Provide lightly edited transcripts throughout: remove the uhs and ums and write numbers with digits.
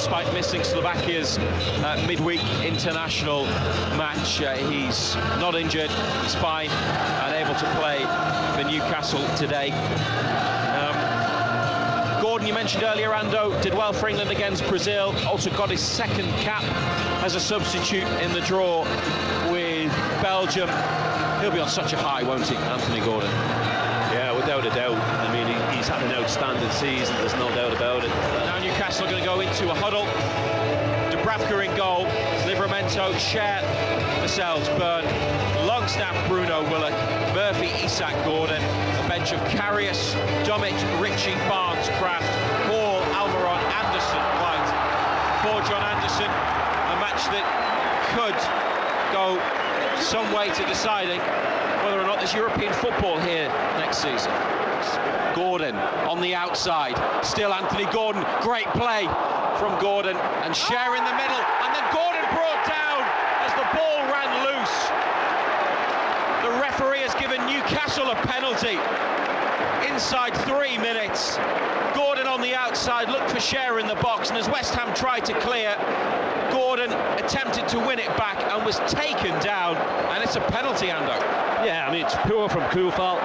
despite missing Slovakia's midweek international match. He's not injured, he's fine and able to play for Newcastle today. Gordon, you mentioned earlier, Ando, did well for England against Brazil, also got his second cap as a substitute in the draw with Belgium. He'll be on such a high, won't he, Anthony Gordon? Yeah, without a doubt. I mean, he's had an outstanding season, there's no doubt about it. Now Newcastle are going to go into a huddle. Dubravka in goal, Livramento, Cher, Lascelles, Byrne, Longstaff, Bruno, Willock, Murphy, Isak, Gordon. A bench of Karius, Dummett, Ritchie, Barnes, Kraft, Hall, Almiron, Anderson, White. For John Anderson, a match that could go some way to deciding whether or not there's European football here next season. Gordon on the outside, still Anthony Gordon, great play from Gordon, and Cher in the middle, and then Gordon brought down as the ball ran loose. The referee has given Newcastle a penalty inside 3 minutes. Gordon on the outside, looked for Cher in the box, and as West Ham tried to clear, Gordon attempted to win it back and was taken down, and it's a penalty, Ando. Yeah, I mean, it's poor from Kufal.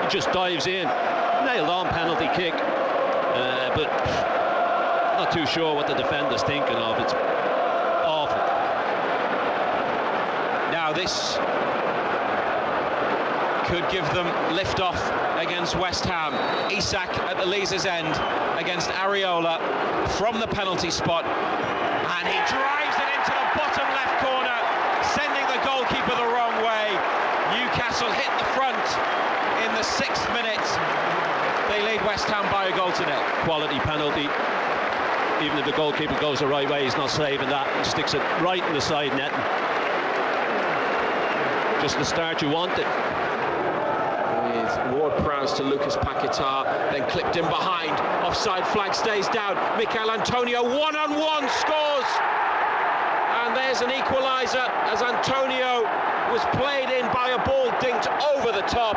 He just dives in, nailed on penalty kick, but not too sure what the defender's thinking of. It's awful. Now this could give them lift off against West Ham. Isak at the Leazer's end against Areola from the penalty spot, and he drives it into the bottom left corner, sending the goalkeeper the wrong way. Newcastle hit the front in the 6th minute. They lead West Ham by a goal to nil. Quality penalty. Even if the goalkeeper goes the right way, he's not saving that. He sticks it right in the side net. Just the start you wanted. With Ward-Prowse to Lucas Paquetá, then clipped in behind. Offside flag stays down. Mikel Antonio one-on-one scores. And there's an equaliser as Antonio was played in by a ball dinked over the top.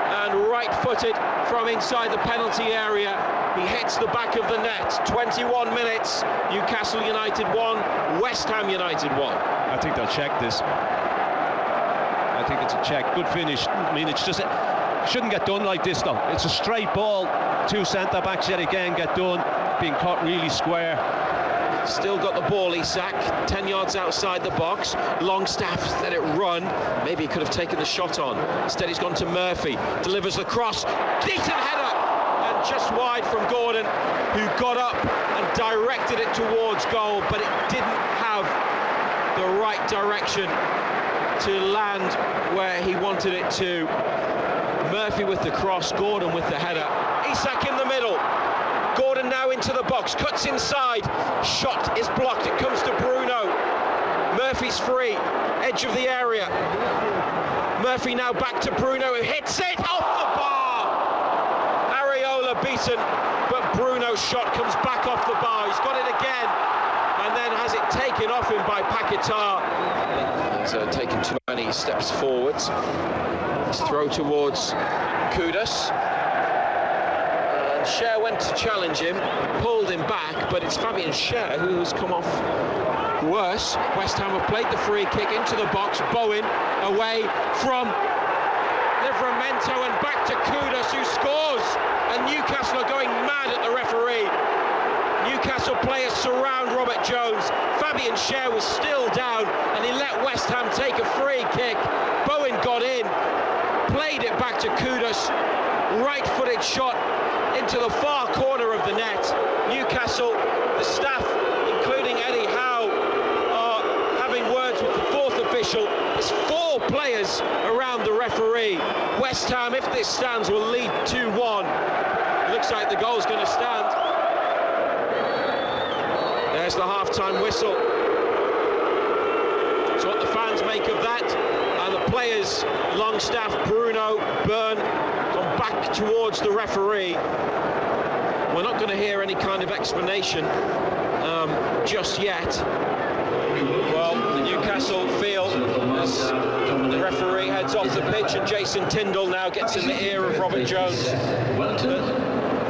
And right-footed from inside the penalty area, he hits the back of the net. 21 minutes, Newcastle United 1, West Ham United 1. I think they'll check this. I think it's a check. Good finish. I mean, it's just, it shouldn't get done like this though. It's a straight ball. 2 centre-backs yet again get done, being caught really square. Still got the ball, Isak, 10 yards outside the box. Longstaff let it run. Maybe he could have taken the shot on. Instead he's gone to Murphy, delivers the cross, decent header, and just wide from Gordon, who got up and directed it towards goal, but it didn't have the right direction to land where he wanted it to. Murphy with the cross, Gordon with the header. Isak in the middle. Gordon now into the box, cuts inside, shot is blocked, it comes to Bruno. Murphy's free, edge of the area. Murphy now back to Bruno, who hits it off the bar. Areola beaten, but Bruno's shot comes back off the bar. He's got it again, and then has it taken off him by Paquetá. He's taken too many steps forwards. His throw towards Kudus. Cher went to challenge him, pulled him back, but it's Fabian Cher who has come off worse. West Ham have played the free kick into the box. Bowen away from Livramento and back to Kudus, who scores. And Newcastle are going mad at the referee. Newcastle players surround Robert Jones. Fabian Cher was still down, and he let West Ham take a free kick. Bowen got in, played it back to Kudus. Right-footed shot into the far corner of the net. Newcastle, the staff, including Eddie Howe, are having words with the 4th official. There's 4 players around the referee. West Ham, if this stands, will lead 2-1. Looks like the goal's going to stand. There's the half-time whistle. So what the fans make of that, and the players, Longstaff, Bruno, Byrne, gone back towards the referee. We're not going to hear any kind of explanation just yet. Well, the Newcastle feel as the referee heads off the pitch, and Jason Tindall now gets in the ear of Robert Jones.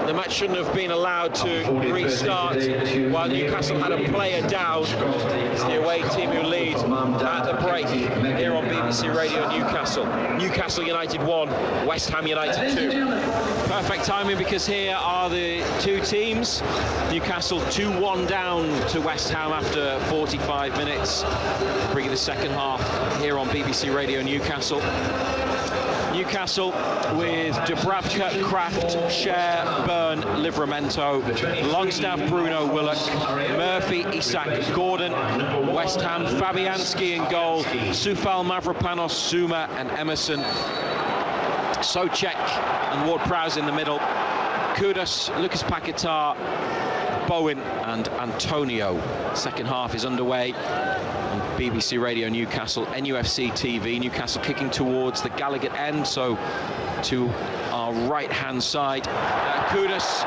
The match shouldn't have been allowed to restart while Newcastle had a player down. It's the away team who lead at the break here on BBC Radio Newcastle. Newcastle United 1, West Ham United 2. Perfect timing, because here are the two teams. Newcastle 2-1 down to West Ham after 45 minutes, bringing the second half here on BBC Radio Newcastle. Newcastle with Dubravka, Kraft, Cher, Byrne, Livramento, Longstaff, Bruno, Willock, Murphy, Isak, Gordon. West Ham, Fabianski in goal, Soufal, Mavropanos, Zuma and Emerson. Souček and Ward-Prowse in the middle. Kudus, Lucas Paquetá, Bowen and Antonio. Second half is underway on BBC Radio Newcastle, NUFC TV. Newcastle kicking towards the Gallagher end, so to our right-hand side. Kudus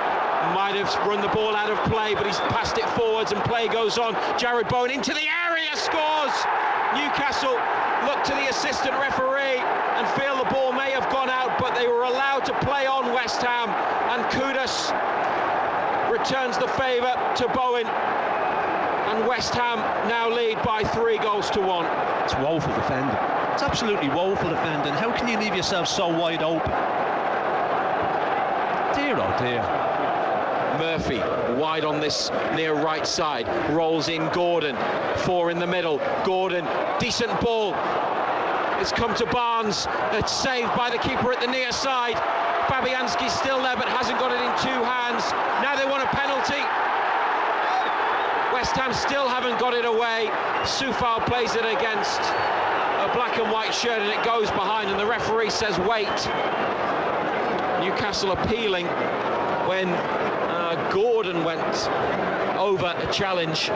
might have run the ball out of play, but he's passed it forwards and play goes on. Jared Bowen into the area, scores! Newcastle look to the assistant referee and feel the ball may have gone out, but they were allowed to play on, West Ham, and Kudus returns the favour to Bowen, and West Ham now lead by 3-1. It's woeful defending. It's absolutely woeful defending. How can you leave yourself so wide open? Dear oh dear. Murphy wide on this near right side, rolls in Gordon, 4 in the middle. Gordon, decent ball, it's come to Barnes, it's saved by the keeper at the near side. Fabianski's still there but hasn't got it in 2 hands. Now they want a penalty. West Ham still haven't got it away. Soufal plays it against a black and white shirt and it goes behind, and the referee says wait. Newcastle appealing when Gordon went over a challenge. I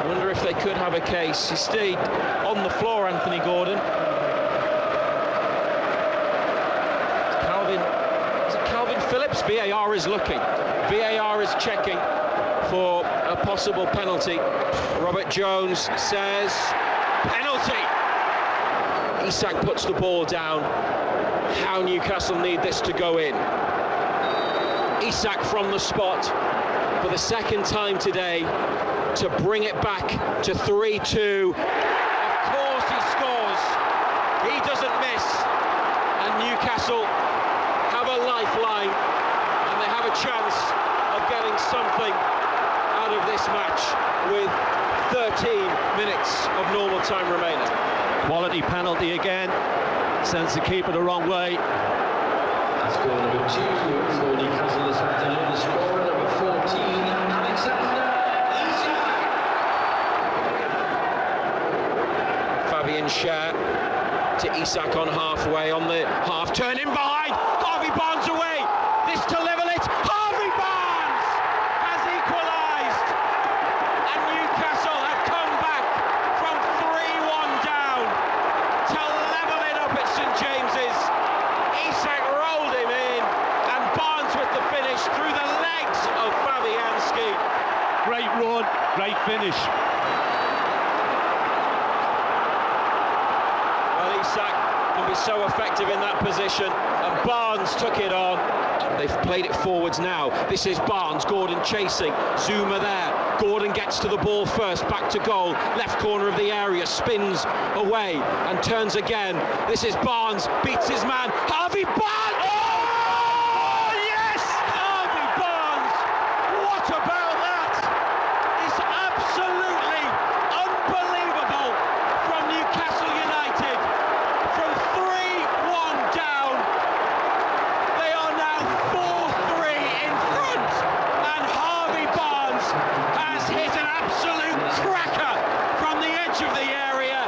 wonder if they could have a case. He stayed on the floor, Anthony Gordon. Is it Calvin Phillips? VAR is looking. VAR is checking for a possible penalty. Robert Jones says penalty. Isak puts the ball down. How Newcastle need this to go in. Isak from the spot for the second time today to bring it back to 3-2. Of course he scores. He doesn't miss. And Newcastle have a lifeline and they have a chance of getting something out of this match with 13 minutes of normal time remaining. Quality penalty again. Sends the keeper the wrong way. That's goal number 2 for Newcastle this afternoon. The scorer, number 14, Alexander Isak. Fabian Cher to Isak on halfway, on the half turn in behind. Harvey Barnes away. This to level it. Harvey Barnes has equalised. And Newcastle have come back from 3-1 down to level it up at St James's. Isak rolled him in, and Barnes with the finish through the legs of Fabianski. Great run, great finish. Well, Isak can be so effective in that position, and Barnes took it on. They've played it forwards now. This is Barnes, Gordon chasing, Zuma there. Gordon gets to the ball first, back to goal, left corner of the area, spins away and turns again. This is Barnes, beats his man, Harvey Barnes! Oh, yes! Harvey Barnes! What about that? It's absolutely unbelievable from Newcastle United. From 3-1 down, they are now 4-3 in front, and Harvey Barnes has hit an absolute cracker from the edge of the area,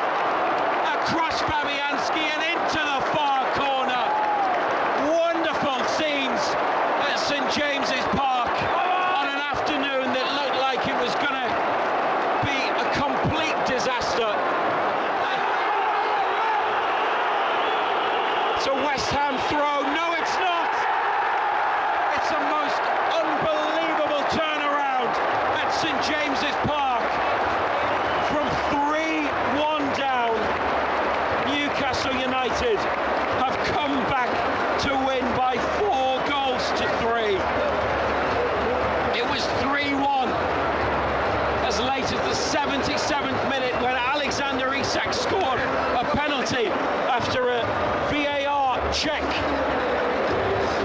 across Fabianski and into the far corner. Wonderful scenes at St James's Park on an afternoon that looked like it was going to be a complete disaster. It's a West Ham throw. No, it's not. It's the most unbelievable turnaround at St James's Park. From 3-1 down, Newcastle United have come back to win by 4-1. scored a penalty after a VAR check.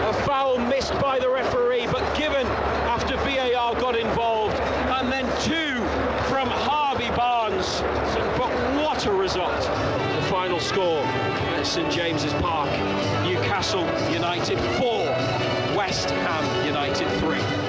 A foul missed by the referee, but given after VAR got involved, and then 2 from Harvey Barnes. But what a result! The final score at St James's Park: Newcastle United 4, West Ham United 3.